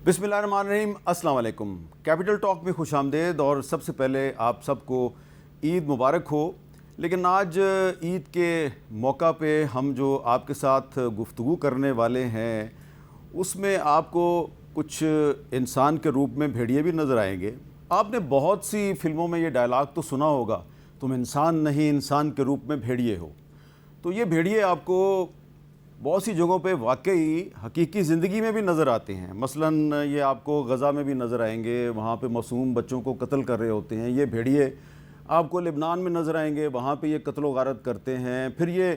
बिस्मिल्लाहिर्रहमानिर्रहीम, अस्सलाम वालेकुम। कैपिटल टॉक में खुशामदीद और सबसे पहले आप सबको ईद मुबारक हो। लेकिन आज ईद के मौका पे हम जो आपके साथ गुफ्तगू करने वाले हैं उसमें आपको कुछ इंसान के रूप में भेड़िए भी नज़र आएंगे। आपने बहुत सी फ़िल्मों में ये डायलॉग तो सुना होगा, तुम इंसान नहीं इंसान के रूप में भेड़िए हो। तो ये भेड़िए आपको बहुत सी जगहों पे वाकई हकीकी ज़िंदगी में भी नज़र आते हैं। मसलन ये आपको गज़ा में भी नज़र आएंगे, वहाँ पे मासूम बच्चों को कत्ल कर रहे होते हैं। ये भेड़िए आपको लेबनान में नज़र आएंगे, वहाँ पे ये कत्ल गारत करते हैं। फिर ये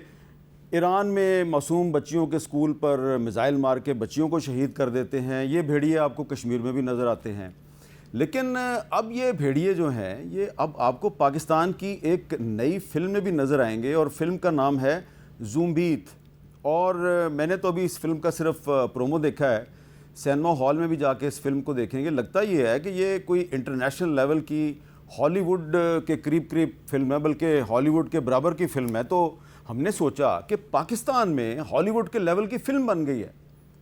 ईरान में मासूम बच्चियों के स्कूल पर मिज़ाइल मार के बच्चियों को शहीद कर देते हैं। ये भेड़िए आपको कश्मीर में भी नज़र आते हैं। लेकिन अब ये भेड़िए जो हैं ये अब आपको पाकिस्तान की एक नई फ़िल्म में भी नज़र आएंगे और फ़िल्म का नाम है ज़ोंबीत। और मैंने तो अभी इस फिल्म का सिर्फ प्रोमो देखा है, सिनेमा हॉल में भी जाके इस फिल्म को देखेंगे। लगता ये है कि ये कोई इंटरनेशनल लेवल की हॉलीवुड के करीब फिल्म है, बल्कि हॉलीवुड के बराबर की फ़िल्म है। तो हमने सोचा कि पाकिस्तान में हॉलीवुड के लेवल की फ़िल्म बन गई है,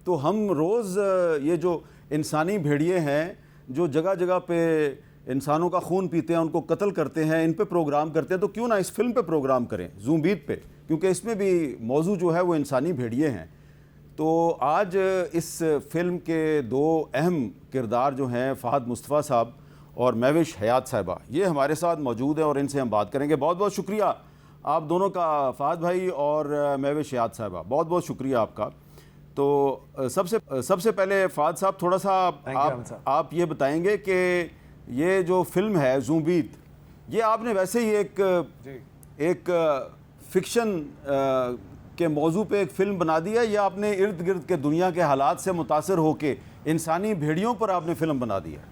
तो हम रोज़ ये जो इंसानी भेड़िए हैं जो जगह जगह पे इंसानों का खून पीते हैं, उनको कत्ल करते हैं, इन पे प्रोग्राम करते हैं, तो क्यों ना इस फिल्म पे प्रोग्राम करें, ज़ोंबीत पे, क्योंकि इसमें भी मौजू जो है वो इंसानी भेड़िए हैं। तो आज इस फिल्म के दो अहम किरदार जो हैं फ़हद मुस्तफ़ा साहब और महविश हयात साहिबा, ये हमारे साथ मौजूद है और इनसे हम बात करेंगे। बहुत बहुत शुक्रिया आप दोनों का, फ़हद भाई और महविश हयात साहिबा, बहुत बहुत शुक्रिया आपका। तो सबसे पहले फ़हद साहब, थोड़ा सा आप ये बताएंगे कि ये जो फिल्म है ज़ोंबीत, ये आपने वैसे ही एक फ़िक्शन के मौजू पे एक फ़िल्म बना दी है, या आपने इर्द गिर्द के दुनिया के हालात से मुतासर होकर इंसानी भेड़ियों पर आपने फ़िल्म बना दी है?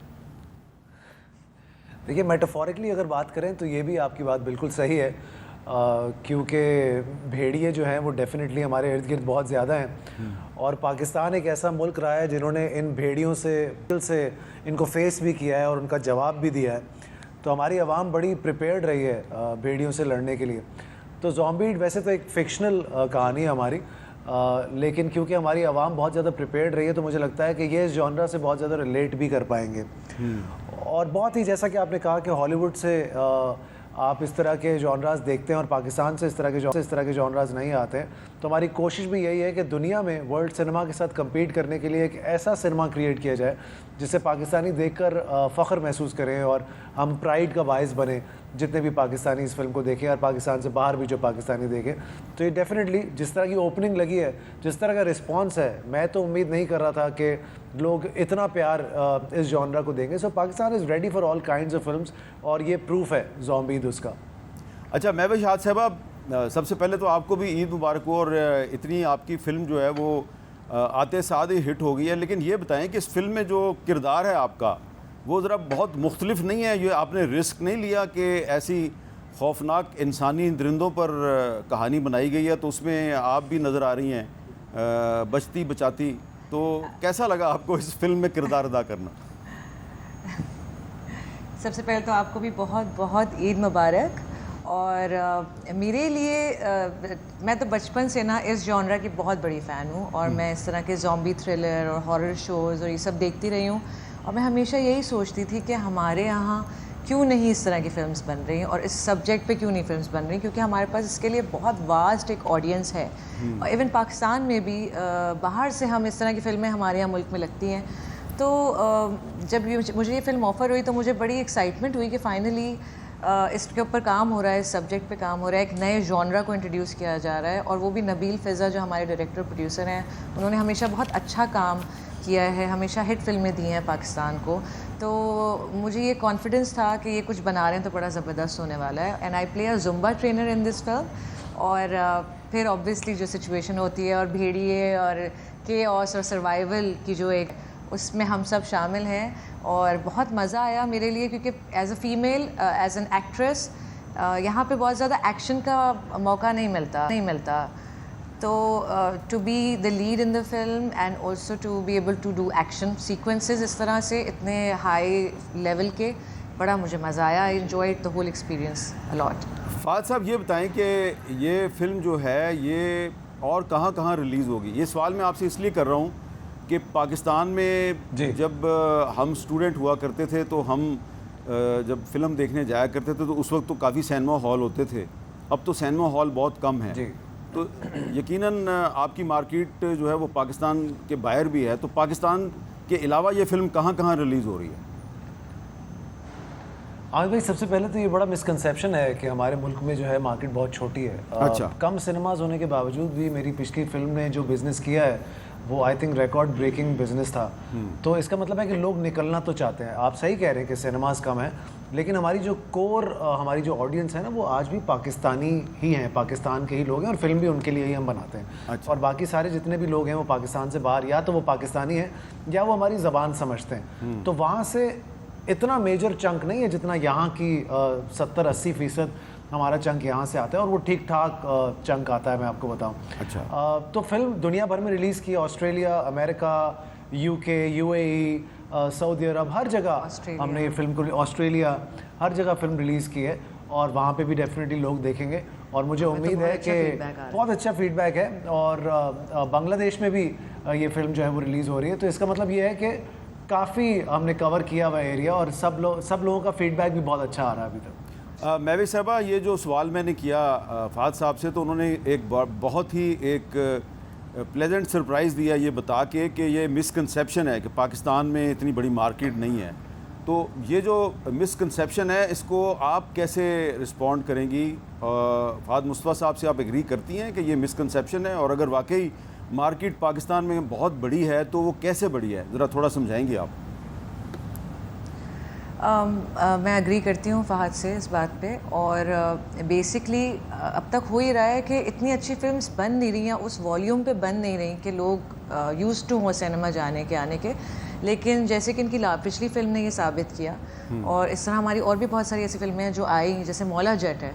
देखिए, मेटाफोरिकली अगर बात करें तो ये भी आपकी बात बिल्कुल सही है, क्योंकि भेड़िए जो हैं वो डेफिनेटली हमारे इर्द गिर्द बहुत ज़्यादा हैं। और पाकिस्तान एक ऐसा मुल्क रहा है जिन्होंने इन भेड़ियों से इनको फेस भी किया है और उनका जवाब भी दिया है। तो हमारी आवाम बड़ी प्रिपेयर्ड रही है भेड़ियों से लड़ने के लिए। तो ज़ोंबीट वैसे तो एक फ़िक्शनल कहानी है हमारी, लेकिन क्योंकि हमारी आवाम बहुत ज़्यादा प्रिपेयर्ड रही है तो मुझे लगता है कि ये इस जॉनरा से बहुत ज़्यादा रिलेट भी कर पाएंगे। और बहुत ही, जैसा कि आपने कहा कि हॉलीवुड से आप इस तरह के जॉनरास देखते हैं और पाकिस्तान से इस तरह के जॉनरास नहीं आते हैं, तो हमारी कोशिश भी यही है कि दुनिया में वर्ल्ड सिनेमा के साथ कम्पीट करने के लिए एक ऐसा सिनेमा क्रिएट किया जाए जिससे पाकिस्तानी देखकर फ़ख्र महसूस करें और हम प्राइड का बाइस बने, जितने भी पाकिस्तानी इस फिल्म को देखें और पाकिस्तान से बाहर भी जो पाकिस्तानी देखें। तो ये डेफिनेटली जिस तरह की ओपनिंग लगी है, जिस तरह का रिस्पांस है, मैं तो उम्मीद नहीं कर रहा था कि लोग इतना प्यार इस जॉनरा को देंगे। So Pakistan is ready for all kinds of films और ये प्रूफ है ज़ोंबीत उसका। अच्छा महविश हयात साहिबा, सबसे पहले तो आपको भी ईद मुबारक हो, और इतनी आपकी फ़िल्म जो है वो आते साथ ही हिट हो गई है। लेकिन ये बताएं कि इस फिल्म में जो किरदार है आपका वो ज़रा बहुत मुख्तलिफ नहीं है? ये आपने रिस्क नहीं लिया कि ऐसी खौफनाक इंसानी दरिंदों पर कहानी बनाई गई है, तो उसमें आप भी नज़र आ रही हैं बचती बचाती, तो कैसा लगा आपको इस फिल्म में किरदार अदा करना? सबसे पहले तो आपको भी बहुत बहुत ईद मुबारक। और मेरे लिए मैं तो बचपन से ना इस जॉनरा की बहुत बड़ी फ़ैन हूँ, और मैं इस तरह के ज़ॉम्बी थ्रिलर और हॉरर शोज़ और ये सब देखती रही हूँ। और मैं हमेशा यही सोचती थी कि हमारे यहाँ क्यों नहीं इस तरह की फ़िल्म्स बन रही हैं और इस सब्जेक्ट पे क्यों नहीं फ़िल्म्स बन रही, क्योंकि हमारे पास इसके लिए बहुत वास्ट एक ऑडियंस है। और इवन पाकिस्तान में भी बाहर से हम इस तरह की फ़िल्में हमारे यहाँ मुल्क में लगती हैं। तो जब मुझे ये फ़िल्म ऑफ़र हुई तो मुझे बड़ी एक्साइटमेंट हुई कि फ़ाइनली इसके ऊपर काम हो रहा है, इस सब्जेक्ट पे काम हो रहा है, एक नए जॉनरा को इंट्रोड्यूस किया जा रहा है। और वो भी नबील फ़िज़ा जो हमारे डायरेक्टर प्रोड्यूसर हैं, उन्होंने हमेशा बहुत अच्छा काम किया है, हमेशा हिट फिल्में दी हैं पाकिस्तान को। तो मुझे ये कॉन्फिडेंस था कि ये कुछ बना रहे हैं तो बड़ा ज़बरदस्त होने वाला है। And I play a Zumba trainer in this film. और फिर ऑब्वियसली जो सिचुएशन होती है और भेड़िए और केओस और सर्वाइवल की जो एक, उसमें हम सब शामिल हैं। और बहुत मज़ा आया मेरे लिए, क्योंकि as a female, as an actress, यहाँ पे बहुत ज़्यादा एक्शन का मौका नहीं मिलता। तो to be the lead in the film and also to be able to do action sequences इस तरह से इतने हाई लेवल के, बड़ा मुझे मज़ा आया। I enjoyed the whole experience a lot. Fahad साहब ये बताएं कि ये फ़िल्म जो है ये और कहाँ रिलीज़ होगी? ये सवाल मैं आपसे इसलिए कर रहा हूँ कि पाकिस्तान में जी। जब हम स्टूडेंट हुआ करते थे तो हम जब फिल्म देखने जाया करते थे तो उस वक्त तो काफ़ी सिनेमा हॉल होते थे, अब तो सिनेमा हॉल बहुत कम है। जी। तो यकीनन आपकी मार्केट जो है वो पाकिस्तान के बाहर भी है, तो पाकिस्तान के अलावा ये फ़िल्म कहाँ कहाँ रिलीज़ हो रही है? आमिर भाई, सबसे पहले तो ये बड़ा मिसकंसेप्शन है कि हमारे मुल्क में जो है मार्केट बहुत छोटी है। अच्छा। कम सिनेमाज होने के बावजूद भी मेरी पिछली फिल्म ने जो बिज़नेस किया है वो I think record breaking business था। तो इसका मतलब है कि लोग निकलना तो चाहते हैं। आप सही कह रहे हैं कि सिनेमाज कम है, लेकिन हमारी जो कोर हमारी जो ऑडियंस है ना वो आज भी पाकिस्तानी ही हैं, पाकिस्तान के ही लोग हैं, और फिल्म भी उनके लिए ही हम बनाते हैं। अच्छा। और बाकी सारे जितने भी लोग हैं वो पाकिस्तान से बाहर या तो वो पाकिस्तानी हैं या वो हमारी ज़बान समझते हैं। तो वहाँ से इतना मेजर चंक नहीं है जितना यहाँ की 70-80% हमारा चंक यहाँ से आता है, और वो ठीक ठाक चंक आता है, मैं आपको बताऊँ। अच्छा। तो फिल्म दुनिया भर में रिलीज़ की, Australia, America, UK, UAE, Saudi Arabia, हर जगह हमने ये फिल्म को, ऑस्ट्रेलिया, हर जगह फिल्म रिलीज़ की है, और वहाँ पे भी डेफिनेटली लोग देखेंगे। और मुझे उम्मीद है कि बहुत अच्छा फीडबैक है, और बांग्लादेश में भी ये फिल्म जो है वो रिलीज़ हो रही है। तो इसका मतलब ये है कि काफ़ी हमने कवर किया हुआ एरिया, और सब लोगों का फीडबैक भी बहुत अच्छा आ रहा है अभी तक। महवी साहबा, ये जो सवाल मैंने किया फ़ाद साहब से, तो उन्होंने एक बहुत ही एक प्लेजेंट सरप्राइज़ दिया ये बता के कि ये मिसकंसेप्शन है कि पाकिस्तान में इतनी बड़ी मार्केट नहीं है। तो ये जो मिसकंसेप्शन है इसको आप कैसे रिस्पॉन्ड करेंगी? फ़ाद मुस्तफ़ा साहब से आप एग्री करती हैं कि ये मिसकंसेप्शन है, और अगर वाकई मार्केट पाकिस्तान में बहुत बड़ी है तो वो कैसे बड़ी है, ज़रा थोड़ा समझाएंगी आप? मैं एग्री करती हूँ फ़हद से इस बात पे, और बेसिकली अब तक हो ही रहा है कि इतनी अच्छी फिल्म्स बन नहीं रही हैं, उस वॉल्यूम पे बन नहीं रही कि लोग यूज्ड टू हो सिनेमा जाने के आने के। लेकिन जैसे कि इनकी पिछली फिल्म ने ये साबित किया, और इस तरह हमारी और भी बहुत सारी ऐसी फिल्में हैं जो आई, जैसे मौला जट है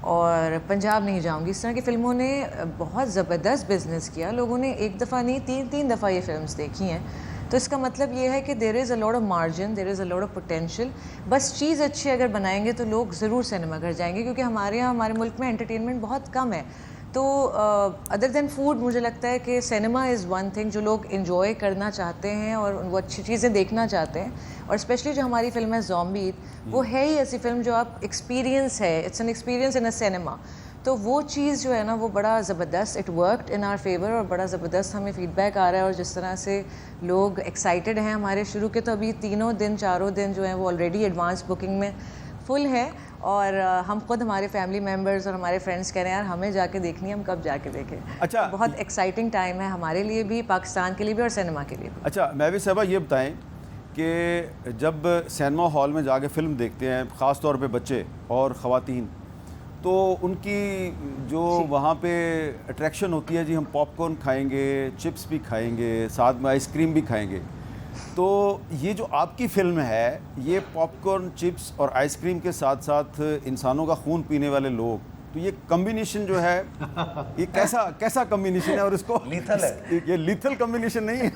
और पंजाब नहीं जाऊँगी, इस तरह की फिल्मों ने बहुत ज़बरदस्त बिजनेस किया। लोगों ने एक दफ़ा नहीं, 3 दफ़ा ये फिल्म्स देखी हैं। तो इसका मतलब ये है कि there is a lot of margin, there is a lot of potential. बस चीज़ अच्छी अगर बनाएंगे तो लोग ज़रूर सिनेमा घर जाएंगे, क्योंकि हमारे यहाँ, हमारे मुल्क में एंटरटेनमेंट बहुत कम है। तो अदर देन फूड, मुझे लगता है कि सिनेमा इज़ वन थिंग जो लोग इन्जॉय करना चाहते हैं और वो अच्छी चीज़ें देखना चाहते हैं। और स्पेशली जो हमारी फिल्म है ज़ॉम्बी, वो है ही ऐसी फिल्म जो आप एक्सपीरियंस है, it's an experience in a cinema. तो वो चीज़ जो है ना वो बड़ा ज़बरदस्त, it worked in our favour, और बड़ा ज़बरदस्त हमें फीडबैक आ रहा है। और जिस तरह से लोग एक्साइटेड हैं हमारे शुरू के, तो अभी 3 दिन 4 दिन जो हैं वो ऑलरेडी एडवांस बुकिंग में फुल है, और हम खुद, हमारे फैमिली मेम्बर्स और हमारे फ्रेंड्स कह रहे हैं यार हमें जाके देखनी है, हम कब जाके देखें। अच्छा। तो बहुत एक्साइटिंग टाइम है हमारे लिए भी, पाकिस्तान के लिए भी और सिनेमा के लिए भी। अच्छा महवी साहबा, ये बताएं कि जब सिनेमा हॉल में जाके फ़िल्म देखते हैं, ख़ास तौर पे बच्चे और ख़वातीन, तो उनकी जो वहाँ पे अट्रैक्शन होती है, जी हम पॉपकॉर्न खाएंगे, चिप्स भी खाएंगे, साथ में आइसक्रीम भी खाएंगे। तो ये जो आपकी फ़िल्म है, ये पॉपकॉर्न, चिप्स और आइसक्रीम के साथ साथ इंसानों का खून पीने वाले लोग, तो ये कम्बिनेशन जो है ये कैसा कम्बिनेशन है? और इसको लीथल है, ये लीथल कम्बिनेशन नहीं है?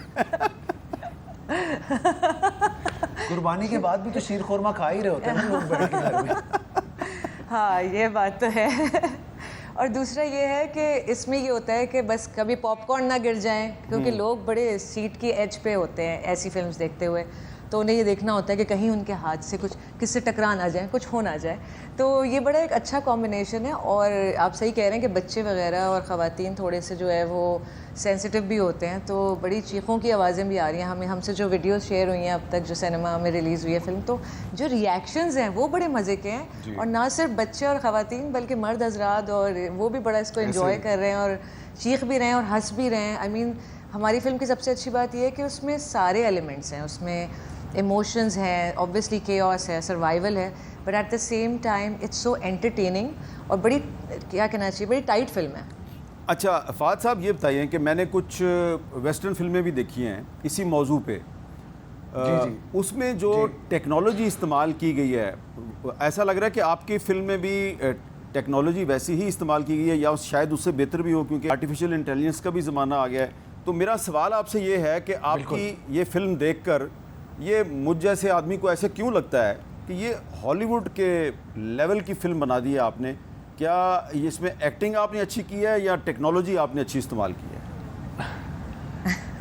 कुर्बानी के बाद भी तो शीर खुरमा खा ही रहे होते हैं ना लोग बैठ के घर में। हाँ, ये बात तो है। और दूसरा ये है कि इसमें ये होता है कि बस कभी पॉपकॉर्न ना गिर जाएं, क्योंकि लोग बड़े सीट की एज पे होते हैं ऐसी फिल्म्स देखते हुए, तो उन्हें ये देखना होता है कि कहीं उनके हाथ से कुछ, किससे टकरा ना जाए, कुछ हो ना जाए। तो ये बड़ा एक अच्छा कॉम्बिनेशन है। और आप सही कह रहे हैं कि बच्चे वगैरह और ख़वातीन थोड़े से जो है वो सेंसिटिव भी होते हैं, तो बड़ी चीखों की आवाज़ें भी आ रही हैं हमसे जो वीडियोस शेयर हुई हैं अब तक, जो सिनेमा में रिलीज़ हुई है फिल्म, तो जो रिएक्शंस हैं वो बड़े मज़े के हैं। और ना सिर्फ बच्चे और ख़वातीन बल्कि मर्द हजरात, और वो भी बड़ा इसको एंजॉय कर रहे हैं और चीख भी रहे हैं और हंस भी रहे हैं। आई मीन हमारी फिल्म की सबसे अच्छी बात यह है कि उसमें सारे एलिमेंट्स हैं, उसमें इमोशंस हैं, ऑब्वियसली केओस है, सर्वाइवल है, but at the same time it's so entertaining, और बड़ी, क्या कहना चाहिए, बड़ी टाइट फिल्म है। अच्छा फ़ाद साहब, ये बताइए कि मैंने कुछ वेस्टर्न फिल्में भी देखी हैं इसी मौजू पे। जी। उसमें जो टेक्नोलॉजी इस्तेमाल की गई है, ऐसा लग रहा है कि आपकी फिल्म में भी टेक्नोलॉजी वैसी ही इस्तेमाल की गई है, या शायद उससे बेहतर भी हो, क्योंकि आर्टिफिशियल इंटेलिजेंस का भी ज़माना आ गया है। तो मेरा सवाल आपसे ये है कि आपकी ये फ़िल्म देखकर ये मुझ जैसे आदमी को ऐसे क्यों लगता है कि ये हॉलीवुड के लेवल की फ़िल्म बना दी है आपने? क्या इसमें एक्टिंग आपने अच्छी की है या टेक्नोलॉजी आपने अच्छी इस्तेमाल की है?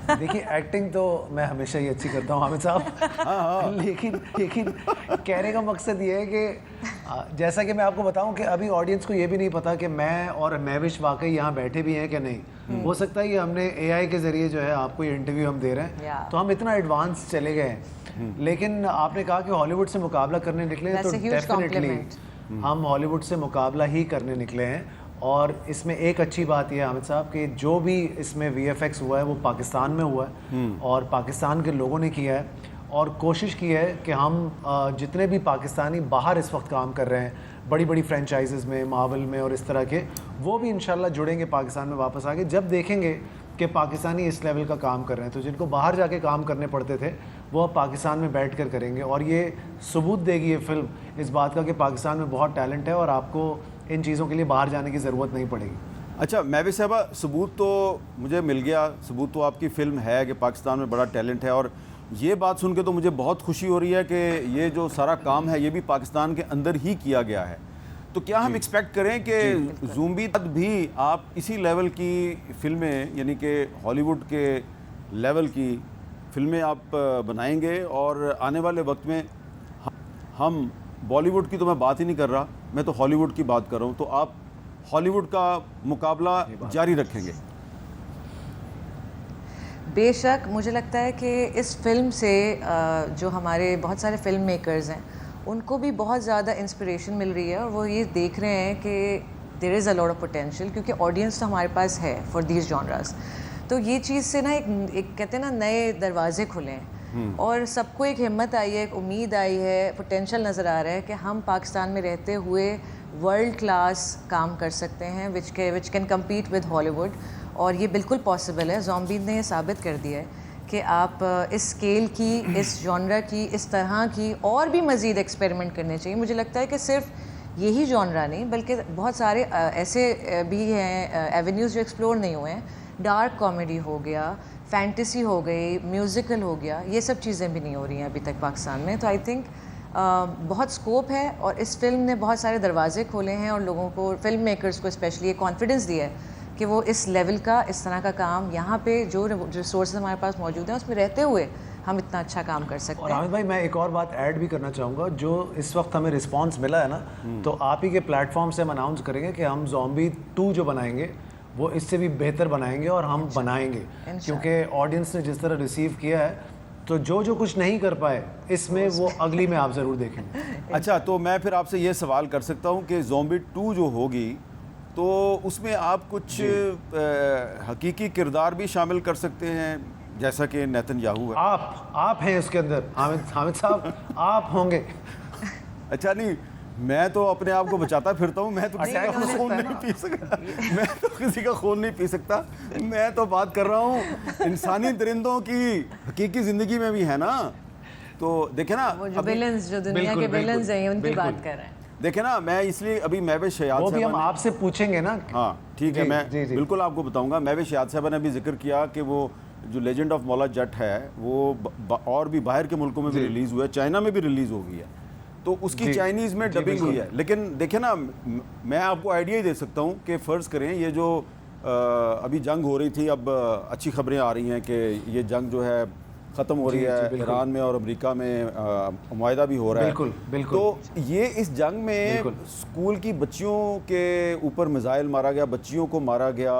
देखिए एक्टिंग तो मैं हमेशा ही अच्छी करता हूँ हामिद साहब, लेकिन कहने का मकसद ये है कि जैसा कि मैं आपको बताऊं कि अभी ऑडियंस को ये भी नहीं पता कि मैं और महविश वाकई यहाँ बैठे भी हैं कि नहीं। हो सकता है कि हमने AI के ज़रिए जो है आपको ये इंटरव्यू हम दे रहे हैं, तो हम इतना एडवांस चले गए हैं। लेकिन आपने कहा कि हॉलीवुड से मुकाबला करने निकले हैं, तो डेफिनेटली हम हॉलीवुड से मुकाबला ही करने निकले हैं। और इसमें एक अच्छी बात यह है हामिद साहब कि जो भी इसमें VFX हुआ है वो पाकिस्तान में हुआ है और पाकिस्तान के लोगों ने किया है, और कोशिश की है कि हम जितने भी पाकिस्तानी बाहर इस वक्त काम कर रहे हैं बड़ी बड़ी फ्रेंचाइजेज़ में, मार्वल में और इस तरह के, वो भी इंशाल्लाह जुड़ेंगे पाकिस्तान में वापस आके जब देखेंगे कि पाकिस्तानी इस लेवल का काम कर रहे हैं। तो जिनको बाहर जाके काम करने पड़ते थे वो अब पाकिस्तान में बैठ कर करेंगे, और ये सबूत देगी ये फिल्म इस बात का कि पाकिस्तान में बहुत टैलेंट है और आपको इन चीज़ों के लिए बाहर जाने की ज़रूरत नहीं पड़ेगी। अच्छा महविश साहबा, सबूत तो मुझे मिल गया, सबूत तो आपकी फ़िल्म है कि पाकिस्तान में बड़ा टैलेंट है, और ये बात सुन के तो मुझे बहुत खुशी हो रही है कि ये जो सारा काम है ये भी पाकिस्तान के अंदर ही किया गया है। तो क्या हम एक्सपेक्ट करें कि ज़ूम्बी तक भी आप इसी लेवल की फ़िल्में, यानी कि हॉलीवुड के लेवल की फ़िल्में आप बनाएंगे, और आने वाले वक्त में हम बॉलीवुड की तो मैं बात ही नहीं कर रहा, मैं तो हॉलीवुड की बात कर रहा हूँ, तो आप हॉलीवुड का मुकाबला जारी रखेंगे? बेशक मुझे लगता है कि इस फिल्म से जो हमारे बहुत सारे फिल्म मेकर्स हैं उनको भी बहुत ज़्यादा इंस्पिरेशन मिल रही है, और वो ये देख रहे हैं कि there is a lot of potential, क्योंकि ऑडियंस तो हमारे पास है फॉर दीज जॉनरास। तो ये चीज़ से ना एक कहते हैं ना नए दरवाजे खुले हैं, और सबको एक हिम्मत आई है, एक उम्मीद आई है, पोटेंशियल नज़र आ रहा है कि हम पाकिस्तान में रहते हुए वर्ल्ड क्लास काम कर सकते हैं which can compete with Hollywood, और ये बिल्कुल पॉसिबल है। ज़ॉम्बी ने ये साबित कर दिया है कि आप इस स्केल की, इस जॉनरा की, इस तरह की और भी मज़ीद एक्सपेरिमेंट करने चाहिए। मुझे लगता है कि सिर्फ यही जॉनरा नहीं बल्कि बहुत सारे ऐसे भी हैं एवेन्यूज़ जो एक्सप्लोर नहीं हुए हैं। डार्क कॉमेडी हो गया, फैंटेसी हो गई, म्यूज़िकल हो गया, ये सब चीज़ें भी नहीं हो रही हैं अभी तक पाकिस्तान में। तो आई थिंक बहुत स्कोप है, और इस फिल्म ने बहुत सारे दरवाजे खोले हैं और लोगों को, फिल्म मेकर्स को स्पेशली, ये कॉन्फिडेंस दिया है कि वो इस लेवल का, इस तरह का काम यहाँ पे जो रिसोर्स हमारे पास मौजूद हैं उसमें रहते हुए हम इतना अच्छा काम कर सकते हैं। और हामिद भाई मैं एक और बात ऐड भी करना चाहूँगा, जो इस वक्त हमें रिस्पांस मिला है ना, तो आप ही के प्लेटफॉर्म से हम अनाउंस करेंगे कि हम ज़ॉम्बी 2 जो बनाएंगे वो इससे भी बेहतर बनाएंगे, और हम बनाएंगे, क्योंकि ऑडियंस ने जिस तरह रिसीव किया है, तो जो कुछ नहीं कर पाए इसमें वो अगली में आप ज़रूर देखेंगे। अच्छा, तो मैं फिर आपसे ये सवाल कर सकता हूँ कि ज़ॉम्बी 2 जो होगी तो उसमें आप कुछ हकीकी किरदार भी शामिल कर सकते हैं, जैसा कि नेतन्याहू है? आप हैं उसके अंदर हामिद साहब, आप होंगे। अच्छा, नहीं मैं तो अपने आप को बचाता फिरता हूँ, मैं तो किसी का खून नहीं पी सकता, मैं तो किसी का खून नहीं पी सकता। मैं तो बात कर रहा हूँ इंसानी दरिंदों की, हकीकी ज़िंदगी में भी है ना। तो देखे ना, वो जो विलेंस, जो दुनिया के विलेंस हैं, उनकी बात कर रहे हैं। देखे ना, मैं इसलिए अभी महविश शयाद वो भी हम आपसे पूछेंगे ना। हाँ ठीक है, मैं बिल्कुल आपको बताऊंगा। महविश शयाद साहब ने अभी जिक्र किया कि वो जो लेजेंड ऑफ मौला जट है वो और भी बाहर के मुल्कों में भी रिलीज़ हुआ है, चाइना में भी रिलीज़ हो गई है, तो उसकी चाइनीज़ में डबिंग हुई है। लेकिन देखे ना, मैं आपको आइडिया ही दे सकता हूँ कि फ़र्ज़ करें ये जो अभी जंग हो रही थी, अब अच्छी खबरें आ रही हैं कि ये जंग जो है ख़त्म हो रही है, ईरान में और अमेरिका में मुआहदा भी हो रहा है। बिल्कुल। तो ये इस जंग में स्कूल की बच्चियों के ऊपर मिसाइल मारा गया, बच्चियों को मारा गया,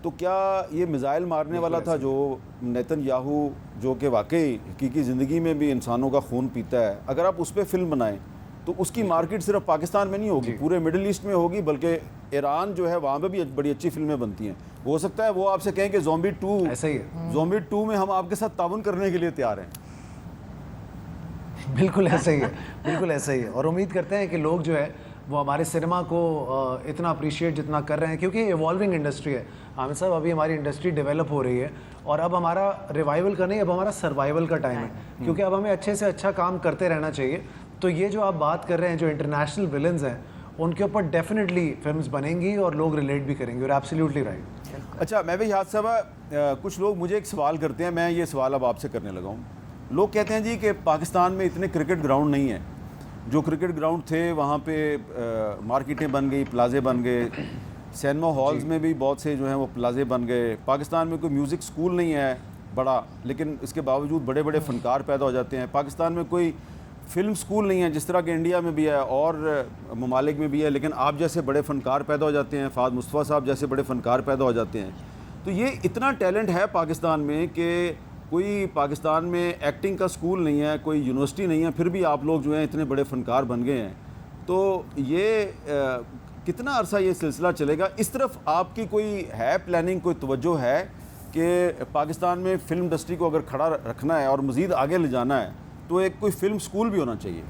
तो क्या ये मिसाइल मारने वाला था जो नेतन्याहू, जो कि वाकई हकीकी ज़िंदगी में भी इंसानों का खून पीता है, अगर आप उस पर फिल्म बनाएं तो उसकी मार्केट सिर्फ पाकिस्तान में नहीं होगी, पूरे मिडिल ईस्ट में होगी, बल्कि ईरान जो है वहाँ पे भी बड़ी अच्छी फिल्में बनती हैं। हो सकता है वो आपसे कहें कि ज़ॉम्बी 2 ऐसा ही है, ज़ॉम्बी 2 में हम आपके साथ ताउन करने के लिए तैयार हैं। बिल्कुल ऐसा ही है, बिल्कुल ऐसा ही है। और उम्मीद करते हैं कि लोग जो है वो हमारे सिनेमा को इतना अप्रिशिएट जितना कर रहे हैं, क्योंकि इवॉल्विंग इंडस्ट्री है हामिद साहब। अभी हमारी इंडस्ट्री डेवलप हो रही है, और अब हमारा रिवाइवल का नहीं, अब हमारा सर्वाइवल का टाइम है, क्योंकि अब हमें अच्छे से अच्छा काम करते रहना चाहिए। तो ये जो आप बात कर रहे हैं, जो इंटरनेशनल विलन्स हैं, उनके ऊपर डेफिनेटली फिल्म्स बनेंगी और लोग रिलेट भी करेंगे, और एब्सोल्युटली राइट। अच्छा, मैं भी याद साहब, कुछ लोग मुझे एक सवाल करते हैं, मैं ये सवाल अब आपसे करने लगा हूँ। लोग कहते हैं जी कि पाकिस्तान में इतने क्रिकेट ग्राउंड नहीं है, जो क्रिकेट ग्राउंड थे वहाँ पे मार्केटें बन गई, प्लाजे बन गए, सिनेमा हॉल्स में भी बहुत से जो हैं वो प्लाजे बन गए, पाकिस्तान में कोई म्यूज़िक स्कूल नहीं है, बड़ा, लेकिन इसके बावजूद बड़े बड़े फ़नकार पैदा हो जाते हैं। पाकिस्तान में कोई फ़िल्म स्कूल नहीं है जिस तरह के इंडिया में भी है और ममालिक में भी है, लेकिन आप जैसे बड़े फ़नकार पैदा हो जाते हैं, फ़ाद मुस्तफ़ा साहब जैसे बड़े फ़नकार पैदा हो जाते हैं। तो ये इतना टैलेंट है पाकिस्तान में कि कोई पाकिस्तान में एक्टिंग का स्कूल नहीं है, कोई यूनिवर्सिटी नहीं है, फिर भी आप लोग जो हैं इतने बड़े फ़नकार बन गए हैं। तो ये कितना अरसा ये सिलसिला चलेगा? इस तरफ आपकी कोई है प्लानिंग, कोई तवज्जो है कि पाकिस्तान में फ़िल्म इंडस्ट्री को अगर खड़ा रखना है और मज़ीद आगे ले जाना है तो एक कोई फ़िल्म स्कूल भी होना चाहिए?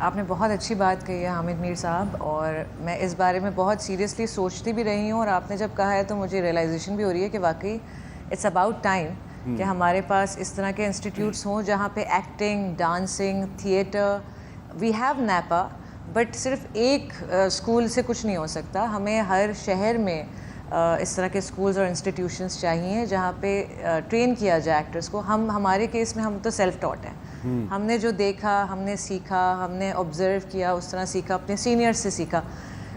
आपने बहुत अच्छी बात कही है हामिद मीर साहब, और मैं इस बारे में बहुत सीरियसली सोचती भी रही हूँ, और आपने जब कहा है तो मुझे रियलाइजेशन भी हो रही है कि वाकई इट्स अबाउट टाइम कि हमारे पास इस तरह के इंस्टीट्यूट्स हों जहाँ पे acting, dancing, theatre, we have NAPA, but सिर्फ एक स्कूल से कुछ नहीं हो सकता। हमें हर शहर में इस तरह के स्कूल्स और इंस्टीट्यूशंस चाहिए जहाँ पे ट्रेन किया जाए एक्टर्स को। हमारे केस में हम तो सेल्फ टॉट हैं, हमने जो देखा, हमने सीखा, हमने ऑब्जर्व किया, उस तरह सीखा, अपने सीनियर्स से सीखा।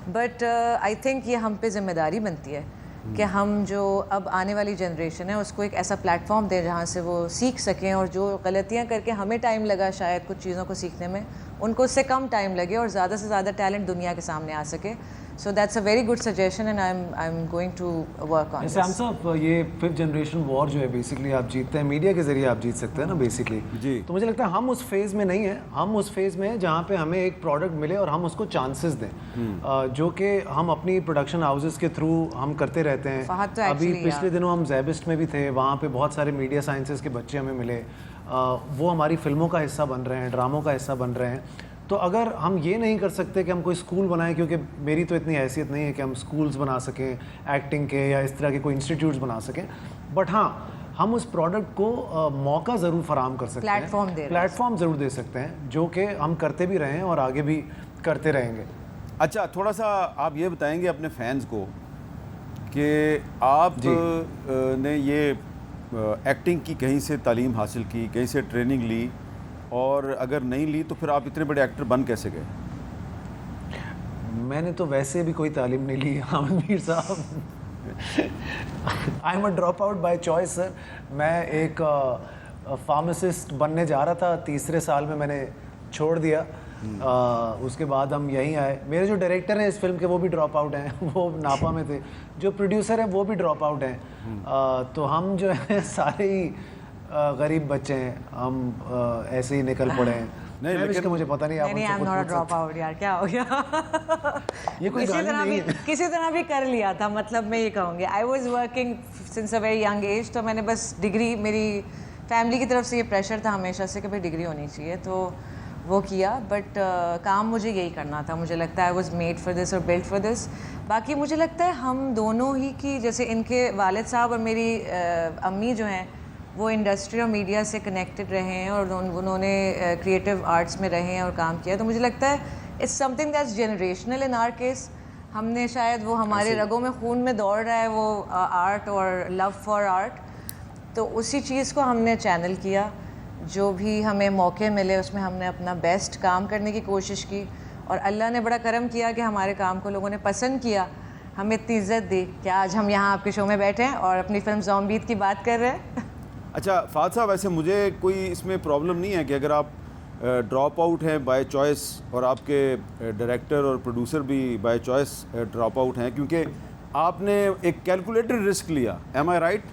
बट आई थिंक ये हम पे जिम्मेदारी बनती है कि हम जो अब आने वाली जनरेशन है उसको एक ऐसा प्लेटफॉर्म दें जहाँ से वो सीख सकें, और जो गलतियाँ करके हमें टाइम लगा शायद कुछ चीज़ों को सीखने में, उनको उससे कम टाइम लगे और ज़्यादा से ज़्यादा टैलेंट दुनिया के सामने आ सके। So that's a very good suggestion and I am going to work on. Saim साहब, ये 5th जनरेशन वॉर जो है बेसिकली आप जीतते हैं मीडिया के ज़रिए, आप जीत सकते हैं ना बेसिकली जी। तो मुझे लगता है हम उस फेज़ में नहीं हैं, हम उस फेज़ में हैं जहाँ पे हमें एक प्रोडक्ट मिले और हम उसको चांसेस दें, जो कि हम अपनी प्रोडक्शन हाउसेस के थ्रू हम करते रहते हैं। तो अभी पिछले दिनों हम ज़ैबिस्ट में भी थे, वहाँ पे बहुत सारे मीडिया साइंसेस के बच्चे हमें मिले, वो हमारी फिल्मों का हिस्सा बन रहे हैं, ड्रामों का हिस्सा बन रहे हैं। तो अगर हम ये नहीं कर सकते कि हम कोई स्कूल बनाएं, क्योंकि मेरी तो इतनी हैसियत नहीं है कि हम स्कूल्स बना सकें एक्टिंग के या इस तरह के कोई इंस्टीट्यूट्स बना सकें, बट हाँ हम उस प्रोडक्ट को मौका ज़रूर फराहम कर सकते हैं, प्लेटफॉर्म ज़रूर दे सकते हैं, जो कि हम करते भी रहे हैं और आगे भी करते रहेंगे। अच्छा, थोड़ा सा आप ये बताएंगे अपने फैंस को कि आप ने ये एक्टिंग की कहीं से तालीम हासिल की, कहीं से ट्रेनिंग ली, और अगर नहीं ली तो फिर आप इतने बड़े एक्टर बन कैसे गए? मैंने तो वैसे भी कोई तालीम नहीं ली हामिद मीर साहब। I am a drop out by choice sir. मैं एक फार्मासिस्ट बनने जा रहा था, तीसरे साल में मैंने छोड़ दिया। उसके बाद हम यहीं आए। मेरे जो डायरेक्टर हैं इस फिल्म के वो भी ड्रॉप आउट हैं, वो नापा में थे। जो प्रोड्यूसर हैं वो भी ड्रॉप आउट हैं। तो हम जो है सारे ही गरीब बच्चे हैं, हम ऐसे ही निकल पड़े हैं। नहीं, लेकिन मुझे पता नहीं, नहीं, I'm not a drop out यार, क्या हो गया? ये कोई गाली नहीं है। किसी तरह भी कर लिया था, मतलब मैं ये कहूँगी I was working since a very young age. तो मैंने बस डिग्री, मेरी फैमिली की तरफ से ये प्रेशर था हमेशा से कि भाई डिग्री होनी चाहिए, तो वो किया। बट काम मुझे यही करना था, मुझे लगता है I was made for this और बिल्ट फॉर दिस। बाकी मुझे लगता है हम दोनों ही की, जैसे इनके वालिद साहब और मेरी अम्मी जो हैं वो इंडस्ट्री और मीडिया से कनेक्टेड रहे हैं और उन्होंने क्रिएटिव आर्ट्स में रहे हैं और काम किया। तो मुझे लगता है it's something that's generational in our case. हमने शायद वो हमारे रगों में, खून में दौड़ रहा है वो आर्ट और लव फॉर आर्ट, तो उसी चीज़ को हमने चैनल किया। जो भी हमें मौके मिले उसमें हमने अपना बेस्ट काम करने की कोशिश की, और अल्लाह ने बड़ा करम किया कि हमारे काम को लोगों ने पसंद किया, हमें इतनी इज्जत दी कि आज हम यहाँ आपके शो में बैठे हैं और अपनी फिल्म ज़ॉम्बी की बात कर रहे हैं। अच्छा फ़ाद साहब, वैसे मुझे कोई इसमें प्रॉब्लम नहीं है कि अगर आप ड्रॉप आउट हैं बाय चॉइस और आपके डायरेक्टर और प्रोड्यूसर भी बाय चॉइस ड्रॉप आउट हैं, क्योंकि आपने एक कैलकुलेटेड रिस्क लिया। एम आई राइट?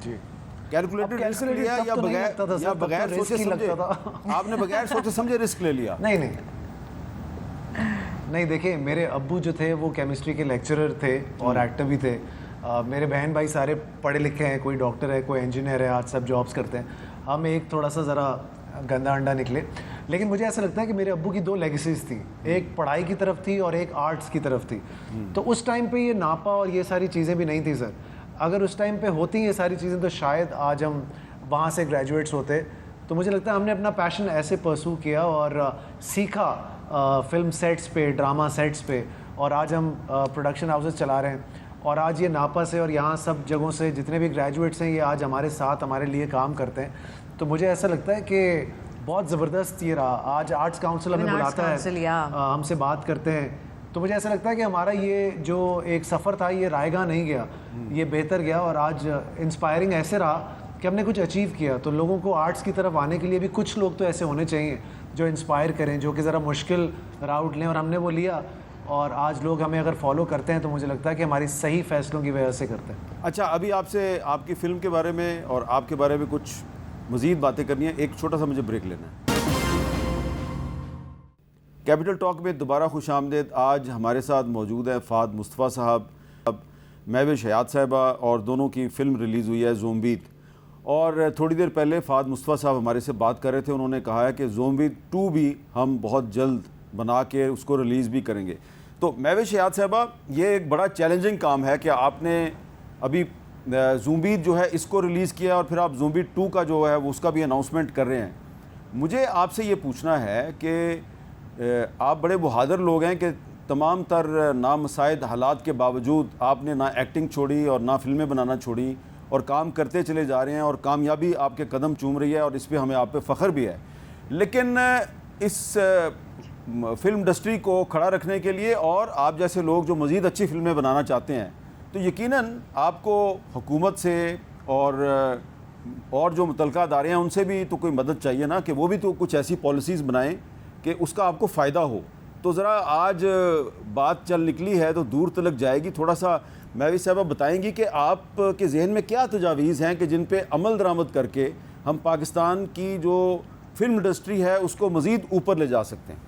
जी, कैलकुलेटेड रिस्क लिया या बगैर सोचे समझे? आपने बगैर सोचे समझे रिस्क ले लिया? नहीं, देखिए मेरे अब्बू जो थे वो केमिस्ट्री के लेक्चरर थे और एक्टर भी थे। मेरे बहन भाई सारे पढ़े लिखे हैं, कोई डॉक्टर है, कोई इंजीनियर है, आज सब जॉब्स करते हैं। हम एक थोड़ा सा ज़रा गंदा अंडा निकले। लेकिन मुझे ऐसा लगता है कि मेरे अब्बू की दो लेगेसीज थी, एक पढ़ाई की तरफ थी और एक आर्ट्स की तरफ थी। तो उस टाइम पे ये नापा और ये सारी चीज़ें भी नहीं थी सर। अगर उस टाइम पे होती ये सारी चीज़ें तो शायद आज हम वहाँ से ग्रेजुएट्स होते। तो मुझे लगता है हमने अपना पैशन ऐसे परसू किया और सीखा फिल्म सेट्स पे, ड्रामा सेट्स पे, और आज हम प्रोडक्शन हाउसेस चला रहे हैं। और आज ये नापा से और यहाँ सब जगहों से जितने भी ग्रेजुएट्स हैं ये आज हमारे साथ हमारे लिए काम करते हैं। तो मुझे ऐसा लगता है कि बहुत ज़बरदस्त ये रहा। आज आर्ट्स काउंसिल हमें बुलाता है, हमसे बात करते हैं तो मुझे ऐसा लगता है कि हमारा ये जो एक सफ़र था ये रायगा नहीं गया, ये बेहतर गया और आज इंस्पायरिंग ऐसे रहा कि हमने कुछ अचीव किया। तो लोगों को आर्ट्स की तरफ आने के लिए भी कुछ लोग तो ऐसे होने चाहिए जो इंस्पायर करें, जो कि ज़रा मुश्किल राउट लें, और हमने वो लिया और आज लोग हमें अगर फॉलो करते हैं तो मुझे लगता है कि हमारी सही फैसलों की वजह से करते हैं। अच्छा, अभी आपसे आपकी फ़िल्म के बारे में और आपके बारे में कुछ मज़ीद बातें करनी है, एक छोटा सा मुझे ब्रेक लेना है। कैपिटल टॉक में दोबारा खुशामदीद। आज हमारे साथ मौजूद है फ़ाद मुस्तफ़ा साहब, अब महविश हयात साहिबा, और दोनों की फ़िल्म रिलीज़ हुई है ज़ोंबीद। और थोड़ी देर पहले फ़ाद मुस्तफ़ा साहब हमारे से बात कर रहे थे, उन्होंने कहा है कि ज़ोंबीद 2 भी हम बहुत जल्द बना के उसको रिलीज़ भी करेंगे। तो महविश हयात साहिबा, ये एक बड़ा चैलेंजिंग काम है कि आपने अभी ज़ोंबीद जो है इसको रिलीज़ किया और फिर आप ज़ोंबीद 2 का जो है उसका भी अनाउंसमेंट कर रहे हैं। मुझे आपसे ये पूछना है कि आप बड़े बहादुर लोग हैं कि तमाम तर नामसाइद हालात के बावजूद आपने ना एक्टिंग छोड़ी और ना फिल्में बनाना छोड़ी और काम करते चले जा रहे हैं और कामयाबी आपके कदम चूम रही है और इस पे हमें आप पे फ़ख्र भी है। लेकिन इस फिल्म इंडस्ट्री को खड़ा रखने के लिए और आप जैसे लोग जो मज़ीद अच्छी फिल्में बनाना चाहते हैं तो यकीनन आपको हुकूमत से और जो मुतल्लिका अदारे हैं उनसे भी तो कोई मदद चाहिए ना, कि वो भी तो कुछ ऐसी पॉलिसीज़ बनाएं कि उसका आपको फ़ायदा हो। तो ज़रा आज बात चल निकली है तो दूर तलक जाएगी। थोड़ा सा महविश साहब बताएंगी कि आपके जहन में क्या तजावीज़ हैं कि जिन पे अमल दरामद करके हम पाकिस्तान की जो फिल्म इंडस्ट्री है उसको मज़ीद ऊपर ले जा सकते हैं।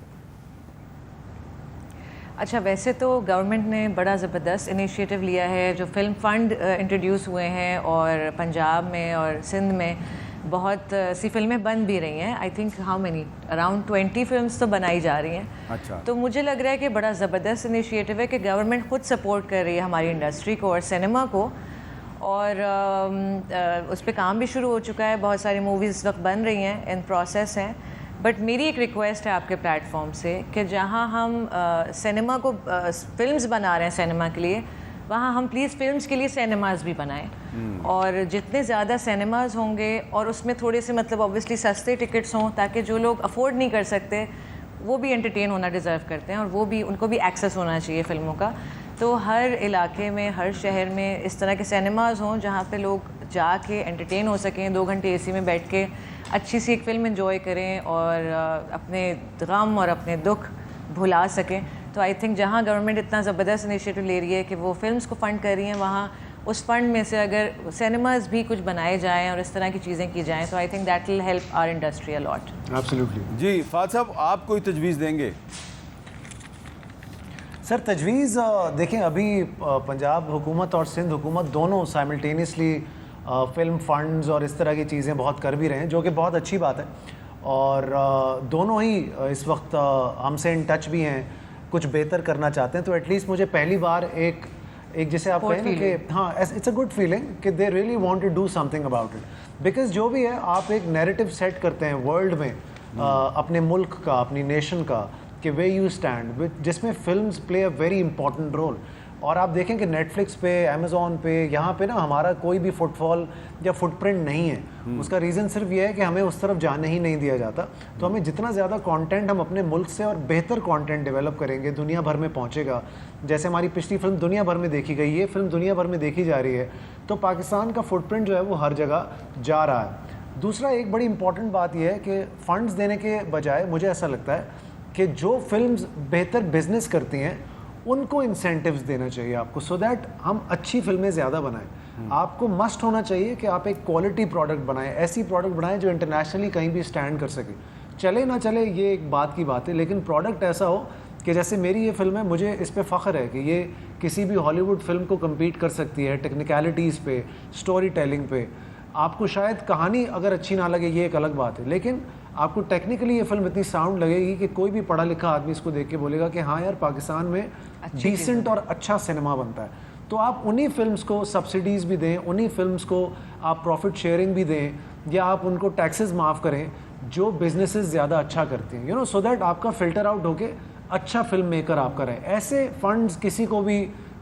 अच्छा, वैसे तो गवर्नमेंट ने बड़ा ज़बरदस्त इनिशिएटिव लिया है, जो फिल्म फ़ंड इंट्रोड्यूस हुए हैं और पंजाब में और सिंध में बहुत सी फिल्में बन भी रही हैं। I think how many around 20 films तो बनाई जा रही हैं। अच्छा, तो मुझे लग रहा है कि बड़ा ज़बरदस्त इनिशिएटिव है कि गवर्नमेंट खुद सपोर्ट कर रही है हमारी इंडस्ट्री को और सिनेमा को, और उस पर काम भी शुरू हो चुका है। बहुत सारी मूवीज़ इस वक्त बन रही हैं, इन प्रोसेस हैं। बट मेरी एक रिक्वेस्ट है आपके प्लेटफॉर्म से कि जहाँ हम सिनेमा को फिल्म्स बना रहे हैं सिनेमा के लिए, वहाँ हम प्लीज़ फिल्म्स के लिए सिनेमाज़ भी बनाएं। और जितने ज़्यादा सिनेमाज़ होंगे और उसमें थोड़े से मतलब ऑब्वियसली सस्ते टिकट्स हों, ताकि जो लोग अफोर्ड नहीं कर सकते वो भी एंटरटेन होना डिज़र्व करते हैं और वो भी, उनको भी एक्सेस होना चाहिए फ़िल्मों का। तो हर इलाके में, हर शहर में इस तरह के सिनेमाज़ हों जहाँ पे लोग जाके एंटरटेन हो सकें, 2 घंटे एसी में बैठ के अच्छी सी एक फ़िल्म एंजॉय करें और अपने गम और अपने दुख भुला सकें। तो आई थिंक जहाँ गवर्नमेंट इतना ज़बरदस्त इनिशिएटिव ले रही है कि वो फिल्म्स को फ़ंड कर रही हैं, वहाँ उस फंड में से अगर सिनेमाज़ भी कुछ बनाए जाएं और इस तरह की चीज़ें की जाएं, तो I think that will help our industry a lot. Absolutely ji Fawad साहब, आप कोई तजवीज़ देंगे? सर, तजवीज़ देखें, अभी पंजाब हुकूमत और सिंध हुकूमत दोनों साइमल्टेनियसली फ़िल्म फ़ंड्स और इस तरह की चीज़ें बहुत कर भी रहे हैं, जो कि बहुत अच्छी बात है। और दोनों ही इस वक्त हमसे इन टच भी हैं, कुछ बेहतर करना चाहते हैं। तो एटलीस्ट मुझे पहली बार एक जैसे आप कहें ना कि हाँ, इट्स अ गुड फीलिंग कि they really want to do something about it. Because जो भी है, आप एक नैरेटिव सेट करते हैं वर्ल्ड में अपने मुल्क का, अपनी नेशन का, कि वे यू स्टैंड, जिसमें films play a very important role. और आप देखें कि नेटफ्लिक्स पे, अमेज़ॉन पे, यहाँ पे ना हमारा कोई भी फुटफॉल या फुटप्रिंट नहीं है। उसका रीज़न सिर्फ ये है कि हमें उस तरफ जाने ही नहीं दिया जाता। तो हमें जितना ज़्यादा कंटेंट हम अपने मुल्क से और बेहतर कंटेंट डेवलप करेंगे, दुनिया भर में पहुँचेगा। जैसे हमारी पिछली फिल्म दुनिया भर में देखी गई, ये फिल्म दुनिया भर में देखी जा रही है, तो पाकिस्तान का फुटप्रिंट जो है वो हर जगह जा रहा है। दूसरा, एक बड़ी इंपॉर्टेंट बात यह है कि फ़ंड्स देने के बजाय मुझे ऐसा लगता है कि जो फिल्म्स बेहतर बिजनेस करती हैं उनको इंसेंटिव्स देना चाहिए आपको, सो दैट हम अच्छी फिल्में ज़्यादा बनाएं। आपको मस्ट होना चाहिए कि आप एक क्वालिटी प्रोडक्ट बनाएं, ऐसी प्रोडक्ट बनाएं जो इंटरनेशनली कहीं भी स्टैंड कर सके। चले ना चले ये एक बात की बात है, लेकिन प्रोडक्ट ऐसा हो कि जैसे मेरी ये फिल्म है, मुझे इस पर फ़ख्र है कि ये किसी भी हॉलीवुड फिल्म को कम्पीट कर सकती है टेक्निकलिटीज़ पे, स्टोरी टेलिंग पे। आपको शायद कहानी अगर अच्छी ना लगे, ये एक अलग बात है, लेकिन आपको टेक्निकली ये फिल्म इतनी साउंड लगेगी कि कोई भी पढ़ा लिखा आदमी इसको देख के बोलेगा कि हाँ यार, पाकिस्तान में डिसेंट और अच्छा सिनेमा बनता है। तो आप उन्हीं फिल्म्स को सब्सिडीज़ भी दें, उन्हीं फिल्म्स को आप प्रॉफिट शेयरिंग भी दें, या आप उनको टैक्सेस माफ़ करें जो बिजनेसेस ज़्यादा अच्छा करती हैं, यू नो, सो दैट आपका फ़िल्टर आउट होके अच्छा फिल्म मेकर आपका रहे। ऐसे फंड्स किसी को भी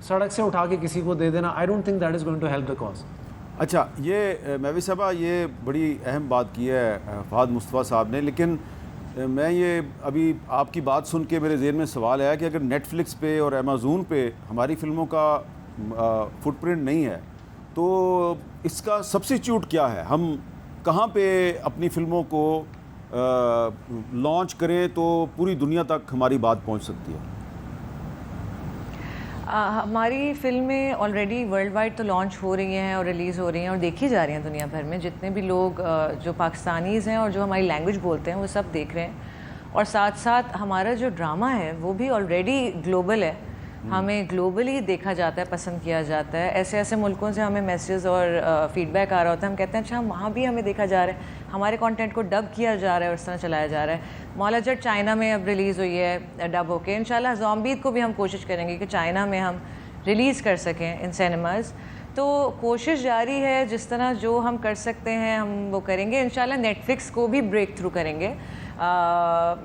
सड़क से उठा के किसी को दे देना, I don't think that is going to help the cause. अच्छा, ये महविश साहबा, ये बड़ी अहम बात की है फ़ाद मुस्तफ़ा साहब ने, लेकिन मैं ये अभी आपकी बात सुन के मेरे ज़हन में सवाल आया कि अगर नेटफ्लिक्स पे और अमेज़ोन पे हमारी फ़िल्मों का फुटप्रिंट नहीं है तो इसका सब्स्टिट्यूट क्या है? हम कहाँ पे अपनी फ़िल्मों को लॉन्च करें तो पूरी दुनिया तक हमारी बात पहुँच सकती है? हमारी फिल्में ऑलरेडी वर्ल्ड वाइड तो लॉन्च हो रही हैं और रिलीज़ हो रही हैं और देखी जा रही हैं दुनिया भर में। जितने भी लोग जो पाकिस्तानीज़ हैं और जो हमारी लैंग्वेज बोलते हैं वो सब देख रहे हैं। और साथ साथ हमारा जो ड्रामा है वो भी ऑलरेडी ग्लोबल है, हमें ग्लोबली देखा जाता है, पसंद किया जाता है। ऐसे ऐसे मुल्कों से हमें मैसेज और फीडबैक आ रहा होता है, हम कहते हैं अच्छा वहाँ भी हमें देखा जा रहा है, हमारे कंटेंट को डब किया जा रहा है और इस तरह चलाया जा रहा है। मौला जट चाइना में अब रिलीज़ हुई है डब होके। इंशाल्लाह ज़ॉम्बीद को भी हम कोशिश करेंगे कि चाइना में हम रिलीज़ कर सकें इन सिनेमाज़। तो कोशिश जारी है, जिस तरह जो हम कर सकते हैं हम वो करेंगे। इंशाल्लाह नेटफ्लिक्स को भी ब्रेक थ्रू करेंगे,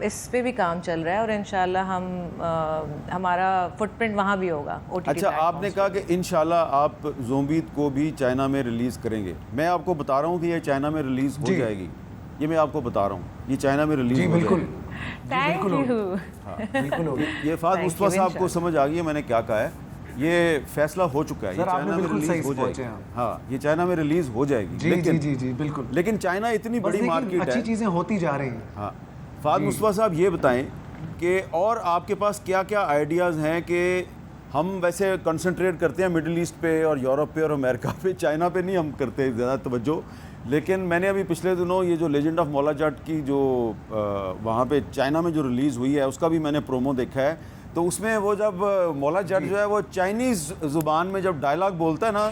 इस पे भी काम चल रहा है और इंशाल्लाह हम हमारा फुटप्रिंट वहाँ भी होगा OTT अच्छा, आपने कहा कि इंशाल्लाह आप ज़ॉम्बीद को भी चाइना में रिलीज़ करेंगे। मैं आपको बता रहा हूँ कि ये चाइना में रिलीज़ हो जाएगी, ये मैं आपको बता रहा हूँ, ये चाइना में रिलीज़ हो बिल्कुल थैंक यू। बिल्कुल होगी। ये फ़ाद मुस्तफ़ा साहब को समझ आ गई है मैंने क्या कहा है। ये फैसला हो चुका है, ये चाइना में रिलीज़ हो जाएगी। हाँ, ये चाइना में रिलीज़ हो जाएगी। जी जी जी जी बिल्कुल। लेकिन चाइना इतनी बड़ी मार्केट है, अच्छी चीज़ें होती जा रही हैं। हाँ, फ़ाद मुस्तफ़ा साहब ये बताएं कि और आपके पास क्या क्या आइडियाज़ हैं कि हम वैसे कंसंट्रेट करते हैं मिडिल ईस्ट पे और यूरोप पे और अमेरिका पे, चाइना पे नहीं हम करते ज़्यादा तवज्जो। लेकिन मैंने अभी पिछले दिनों ये जो लेजेंड ऑफ मौला जट की जो वहाँ पे चाइना में जो रिलीज़ हुई है उसका भी मैंने प्रोमो देखा है। तो उसमें वो जब मौला जट जो है वो चाइनीज़ ज़ुबान में जब डायलॉग बोलता है ना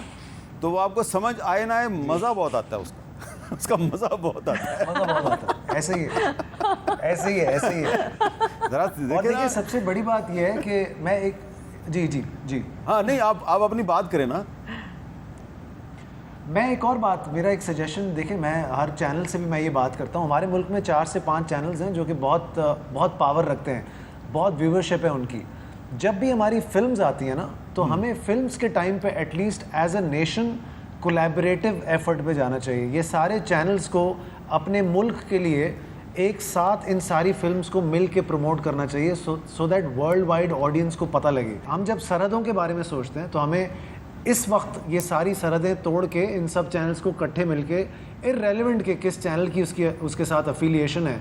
तो वो आपको समझ आए ना आए, मज़ा बहुत आता है उसका उसका मज़ा बहुत आता है। मज़ा बहुत आता है। ऐसे ही है, ऐसे ही है, ऐसे ही है। ज़रा और देखिए सबसे बड़ी बात यह है कि मैं एक जी जी जी हाँ नहीं, आप अपनी बात करें ना। मैं एक और बात, मेरा एक सजेशन, देखिए मैं हर चैनल से भी मैं ये बात करता हूँ, हमारे मुल्क में 4 से 5 चैनल्स हैं जो कि बहुत पावर रखते हैं, बहुत व्यूवरशिप है उनकी। जब भी हमारी फिल्म्स आती हैं ना तो हमें फिल्म्स के टाइम पे at least as a nation collaborative effort पे जाना चाहिए। ये सारे चैनल्स को अपने मुल्क के लिए एक साथ इन सारी फिल्म्स को मिल के प्रमोट करना चाहिए so that world wide audience को पता लगे। हम जब सरहदों के बारे में सोचते हैं तो हमें इस वक्त ये सारी सरहदें तोड़ के इन सब चैनल्स को इकट्ठे मिलके इररेलेवेंट के किस चैनल की उसके साथ अफिलिएशन है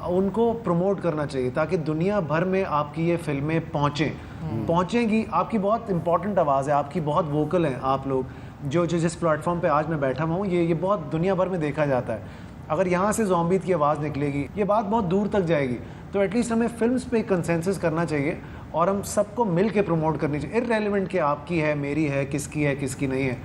उनको प्रमोट करना चाहिए ताकि दुनिया भर में आपकी ये फिल्में पहुँचेंगी। आपकी बहुत इंपॉर्टेंट आवाज़ है, आपकी बहुत वोकल हैं आप लोग, जो जिस प्लेटफॉर्म पे आज मैं बैठा हुआ हूँ ये बहुत दुनिया भर में देखा जाता है। अगर यहाँ से ज़ॉम्बीद की आवाज़ निकलेगी ये बात बहुत दूर तक जाएगी। तो एटलीस्ट हमें फिल्म्स पे कंसेंसस करना चाहिए और हम सबको मिल के प्रमोट करनी चाहिए, इररेलेवेंट कि आपकी है, मेरी है, किसकी नहीं है।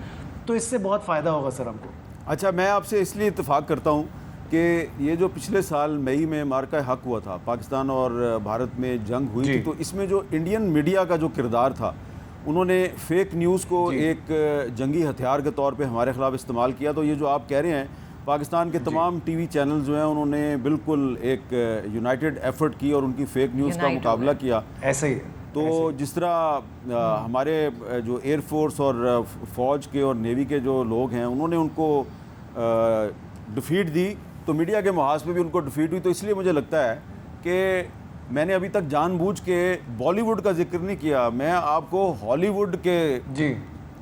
तो इससे बहुत फ़ायदा होगा सर हमको। अच्छा, मैं आपसे इसलिए इत्तेफाक करता हूँ कि ये जो पिछले साल मई में मार्का हक हुआ था, पाकिस्तान और भारत में जंग हुई थी, तो इसमें जो इंडियन मीडिया का जो किरदार था उन्होंने फेक न्यूज़ को एक जंगी हथियार के तौर पे हमारे ख़िलाफ़ इस्तेमाल किया। तो ये जो आप कह रहे हैं पाकिस्तान के तमाम टीवी चैनल जो हैं उन्होंने बिल्कुल एक यूनाइटेड एफर्ट की और उनकी फेक न्यूज़ का मुकाबला किया। ऐसे ही तो जिस तरह हमारे जो एयरफोर्स और फ़ौज के और नेवी के जो लोग हैं उन्होंने उनको डिफीट दी, तो मीडिया के मुहाज पे भी उनको डिफीट हुई। तो इसलिए मुझे लगता है कि मैंने अभी तक जानबूझ के बॉलीवुड का जिक्र नहीं किया, मैं आपको हॉलीवुड के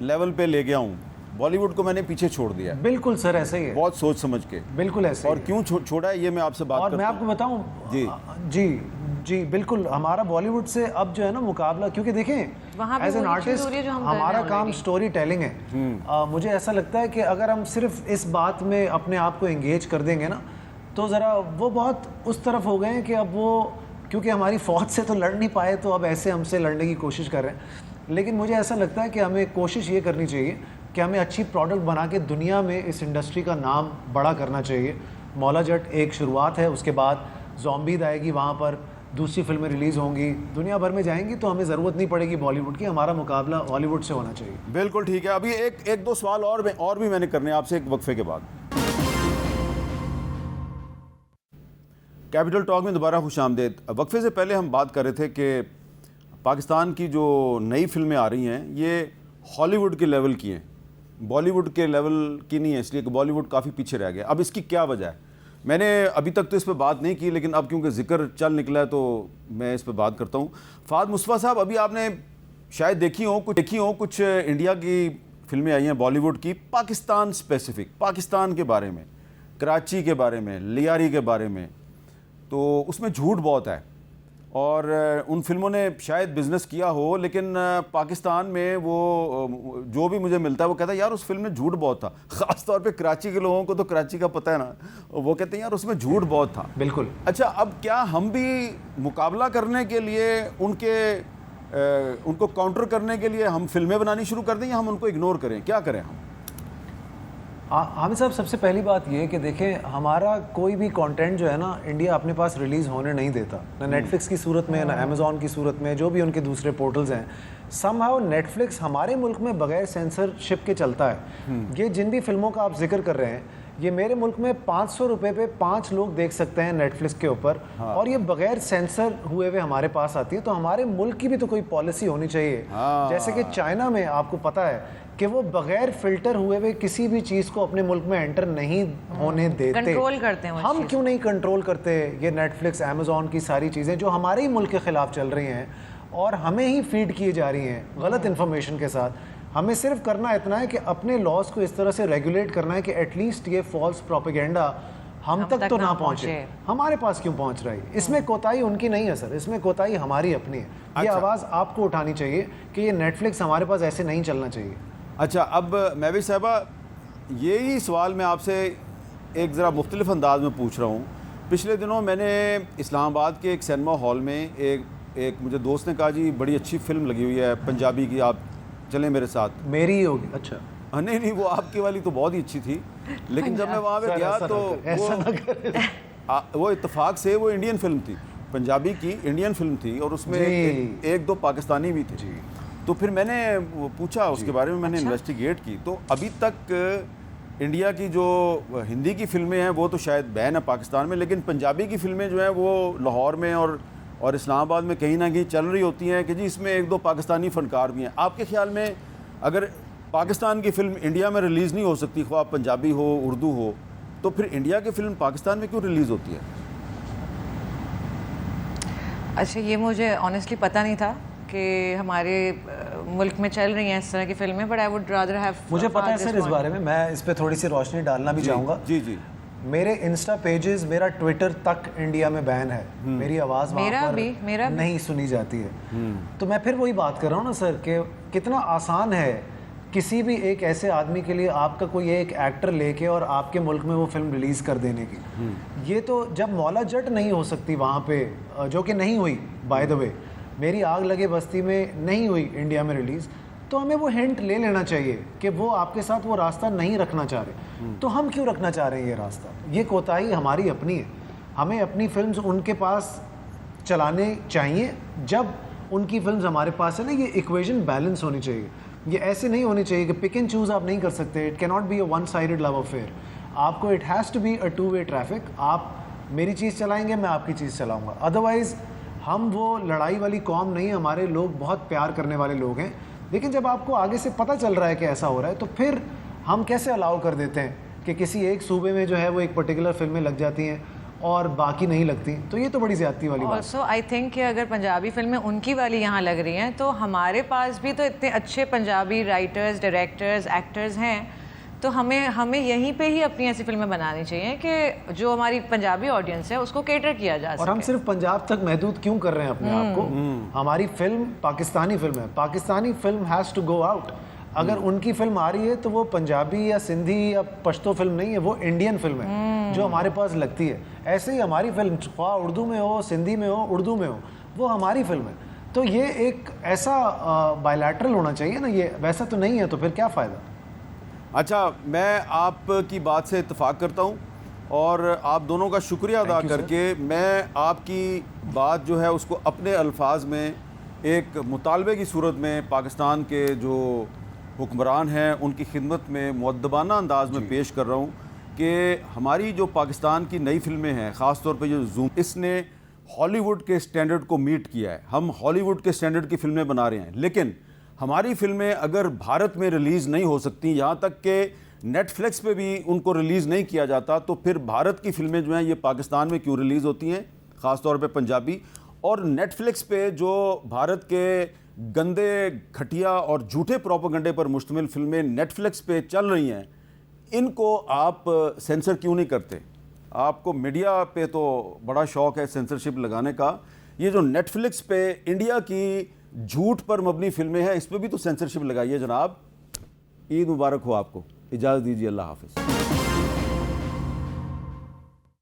लेवल पे ले गया हूँ। बॉलीवुड को मैंने पीछे छोड़ दिया। बिल्कुल सर, ऐसे ही है, बहुत सोच समझ के। बिल्कुल ऐसे। और क्यों छोड़ा है ये मैं आपसे बात और मैं आपको बताऊं जी बिल्कुल, हमारा बॉलीवुड से अब जो है ना मुकाबला, क्योंकि देखें एज एन आर्टिस्ट हमारा काम स्टोरी टेलिंग है। मुझे ऐसा लगता है कि अगर हम सिर्फ इस बात में अपने आप को एंगेज कर देंगे ना तो ज़रा वो बहुत उस तरफ हो गए हैं कि अब वो, क्योंकि हमारी फ़ौज से तो लड़ नहीं पाए तो अब ऐसे हमसे लड़ने की कोशिश कर रहे हैं। लेकिन मुझे ऐसा लगता है कि हमें कोशिश ये करनी चाहिए कि हमें अच्छी प्रोडक्ट बना के दुनिया में इस इंडस्ट्री का नाम बड़ा करना चाहिए। मौला जट एक शुरुआत है, उसके बाद ज़ॉम्बीद आएगी, वहाँ पर दूसरी फिल्में रिलीज़ होंगी, दुनिया भर में जाएंगी, तो हमें ज़रूरत नहीं पड़ेगी बॉलीवुड की, हमारा मुकाबला हॉलीवुड से होना चाहिए। बिल्कुल ठीक है। अभी एक दो सवाल और भी मैंने करने आपसे एक वक्फे के बाद। कैपिटल टॉक में दोबारा खुशामदीद। वक्फे से पहले हम बात कर रहे थे कि पाकिस्तान की जो नई फिल्में आ रही हैं ये हॉलीवुड के लेवल की हैं, बॉलीवुड के लेवल की नहीं है, इसलिए कि बॉलीवुड काफ़ी पीछे रह गया। अब इसकी क्या वजह है? मैंने अभी तक तो इस पर बात नहीं की, लेकिन अब क्योंकि जिक्र चल निकला है तो मैं इस पर बात करता हूँ। फ़ाद मुस्तफ़ा साहब, अभी आपने शायद देखी हो कुछ इंडिया की फिल्में आई हैं बॉलीवुड की, पाकिस्तान स्पेसिफिक, पाकिस्तान के बारे में, कराची के बारे में, लियारी के बारे में, तो उसमें झूठ बहुत है और उन फिल्मों ने शायद बिज़नेस किया हो, लेकिन पाकिस्तान में वो जो भी मुझे मिलता है वो कहता है यार उस फिल्म में झूठ बहुत था। ख़ास तौर पे कराची के लोगों को तो कराची का पता है ना, वो कहते हैं यार उसमें झूठ बहुत था। बिल्कुल। अच्छा, अब क्या हम भी मुकाबला करने के लिए उनको काउंटर करने के लिए हम फिल्में बनानी शुरू कर दें या हम उनको इग्नोर करें, क्या करें हम? हामिद साहब, सबसे पहली बात ये है कि देखें, हमारा कोई भी कंटेंट जो है ना, इंडिया अपने पास रिलीज़ होने नहीं देता, ना नेटफ्लिक्स की सूरत में, ना अमेज़ॉन की सूरत में, जो भी उनके दूसरे पोर्टल्स हैं। समहाउ नेटफ्लिक्स हमारे मुल्क में बगैर सेंसरशिप के चलता है। ये जिन भी फिल्मों का आप जिक्र कर रहे हैं, ये मेरे मुल्क में 500 रुपये पे 5 लोग देख सकते हैं नेटफ्लिक्स के ऊपर। हाँ। और ये बगैर सेंसर हुए हुए हमारे पास आती है। तो हमारे मुल्क की भी तो कोई पॉलिसी होनी चाहिए। हाँ। जैसे कि चाइना में आपको पता है कि वो बगैर फिल्टर हुए हुए किसी भी चीज़ को अपने मुल्क में एंटर नहीं होने देते, कंट्रोल करते हैं। हम क्यों नहीं कंट्रोल करते? ये नेटफ्लिक्स, अमेज़ॉन की सारी चीज़ें जो हमारे ही मुल्क के ख़िलाफ़ चल रही हैं और हमें ही फीड किए जा रही हैं गलत इन्फॉर्मेशन के साथ। हमें सिर्फ करना इतना है कि अपने लॉज को इस तरह से रेगुलेट करना है कि एटलीस्ट ये फॉल्स प्रोपेगेंडा हम तक तो ना पहुंचे। हमारे पास क्यों पहुंच रहा है? इसमें कोताही उनकी नहीं है सर, इसमें कोताही हमारी अपनी है। ये आवाज़ आपको उठानी चाहिए कि ये नेटफ्लिक्स हमारे पास ऐसे नहीं चलना चाहिए। अच्छा, अब महविश साहबा, यही सवाल मैं आपसे एक ज़रा मुख्तलिफ अंदाज में पूछ रहा हूँ। पिछले दिनों मैंने इस्लामाबाद के एक सिनेमा हॉल में एक मुझे दोस्त ने कहा जी बड़ी अच्छी फिल्म लगी हुई है पंजाबी की, आप चलें मेरे साथ। मेरी ही होगी? अच्छा। नहीं, वो आपकी वाली तो बहुत ही अच्छी थी, लेकिन जब मैं वहाँ पे गया तो वो इत्तेफाक से वो इंडियन फिल्म थी, पंजाबी की इंडियन फिल्म थी और उसमें एक दो पाकिस्तानी भी थे। तो फिर मैंने पूछा उसके बारे में, मैंने इन्वेस्टिगेट की, तो अभी तक इंडिया की जो हिंदी की फिल्में हैं वो तो शायद बैन है पाकिस्तान में, लेकिन पंजाबी की फिल्में जो हैं वो लाहौर में और इस्लामाबाद में कहीं ना कहीं चल रही होती हैं कि जी इसमें एक दो पाकिस्तानी फ़नकार भी हैं। आपके ख्याल में अगर पाकिस्तान की फ़िल्म इंडिया में रिलीज़ नहीं हो सकती, ख्वाह पंजाबी हो उर्दू हो, तो फिर इंडिया की फ़िल्म पाकिस्तान में क्यों रिलीज़ होती है? अच्छा, ये मुझे ऑनेस्टली पता नहीं था कि हमारे मुल्क में चल रही हैं इस तरह की फिल्में, but I would rather have. मुझे पता है सर इस बारे में, मैं इस पे थोड़ी सी रोशनी डालना भी चाहूँगा। जी जी। मेरे इंस्टा पेजेस, मेरा ट्विटर तक इंडिया में बैन है। मेरी आवाज़ वहाँ पर नहीं सुनी जाती है। तो मैं फिर वही बात कर रहा हूँ ना सर, कि कितना आसान है किसी भी एक ऐसे आदमी के लिए आपका कोई एक एक्टर लेके और आपके मुल्क में वो फिल्म रिलीज़ कर देने की। ये तो जब मौला जट नहीं हो सकती वहाँ पे, जो कि नहीं हुई बाय द वे, मेरी आग लगे बस्ती में नहीं हुई इंडिया में रिलीज़, तो हमें वो हिंट ले लेना चाहिए कि वो आपके साथ वो रास्ता नहीं रखना चाह रहे। तो हम क्यों रखना चाह रहे हैं ये रास्ता? ये कोताही हमारी अपनी है। हमें अपनी फिल्म्स उनके पास चलाने चाहिए जब उनकी फिल्म्स हमारे पास है ना। ये इक्वेशन बैलेंस होनी चाहिए। ये ऐसे नहीं होनी चाहिए कि पिक एंड चूज़ आप नहीं कर सकते। It can not be a one sided love affair. आपको it has to be a two way traffic. आप मेरी चीज़ चलाएंगे, मैं आपकी चीज़ चलाऊँगा। अदरवाइज़ हम वो लड़ाई वाली कौम नहीं, हमारे लोग बहुत प्यार करने वाले लोग हैं। लेकिन जब आपको आगे से पता चल रहा है कि ऐसा हो रहा है, तो फिर हम कैसे अलाउ कर देते हैं कि किसी एक सूबे में जो है वो एक पर्टिकुलर फिल्में लग जाती हैं और बाकी नहीं लगती? तो ये तो बड़ी ज़्यादती वाली बात है। ऑल्सो आई थिंक कि अगर पंजाबी फिल्में उनकी वाली यहाँ लग रही हैं, तो हमारे पास भी तो इतने अच्छे पंजाबी राइटर्स, डायरेक्टर्स, एक्टर्स हैं, तो हमें यहीं पे ही अपनी ऐसी फिल्में बनानी चाहिए कि जो हमारी पंजाबी ऑडियंस है उसको केटर किया जा सके। और हम सिर्फ पंजाब तक महदूद क्यों कर रहे हैं अपने आप को? हमारी फिल्म पाकिस्तानी फिल्म है। Pakistani film has to go out. अगर उनकी फिल्म आ रही है तो वो पंजाबी या सिंधी या पश्तो फिल्म नहीं है, वो इंडियन फिल्म है जो हमारे पास लगती है। ऐसे ही हमारी फिल्म ख्वाह उर्दू में हो, सिंधी में हो, उर्दू में हो, वो हमारी फिल्म है। तो ये एक ऐसा बायलैटरल होना चाहिए ना। ये वैसा तो नहीं है, तो फिर क्या फ़ायदा? अच्छा, मैं आपकी बात से इत्तेफाक करता हूँ और आप दोनों का शुक्रिया अदा करके मैं आपकी बात जो है उसको अपने अल्फाज में एक मुतालबे की सूरत में पाकिस्तान के जो हुक्मरान हैं उनकी खिदमत में मुअद्दबाना अंदाज में पेश कर रहा हूँ कि हमारी जो पाकिस्तान की नई फिल्में हैं, ख़ास तौर पे जो जूम, इसने हॉलीवुड के स्टैंडर्ड को मीट किया है। हम हॉलीवुड के स्टैंडर्ड की फ़िल्में बना रहे हैं, लेकिन हमारी फिल्में अगर भारत में रिलीज़ नहीं हो सकती, यहाँ तक कि नेटफ्लिक्स पे भी उनको रिलीज़ नहीं किया जाता, तो फिर भारत की फिल्में जो हैं ये पाकिस्तान में क्यों रिलीज़ होती हैं, ख़ास तौर पे पंजाबी? और नेटफ्लिक्स पे जो भारत के गंदे, घटिया और झूठे प्रोपेगेंडे पर मुश्तमिल फिल्में नेटफ्लिक्स पे चल रही हैं, इनको आप सेंसर क्यों नहीं करते? आपको मीडिया पे तो बड़ा शौक़ है सेंसरशिप लगाने का, ये जो नेटफ्लिक्स पे इंडिया की झूठ पर मबनी फिल्में हैं, इस पर भी तो सेंसरशिप लगाइए जनाब। ईद मुबारक हो आपको। इजाज़त दीजिए, अल्लाह हाफ़िज़।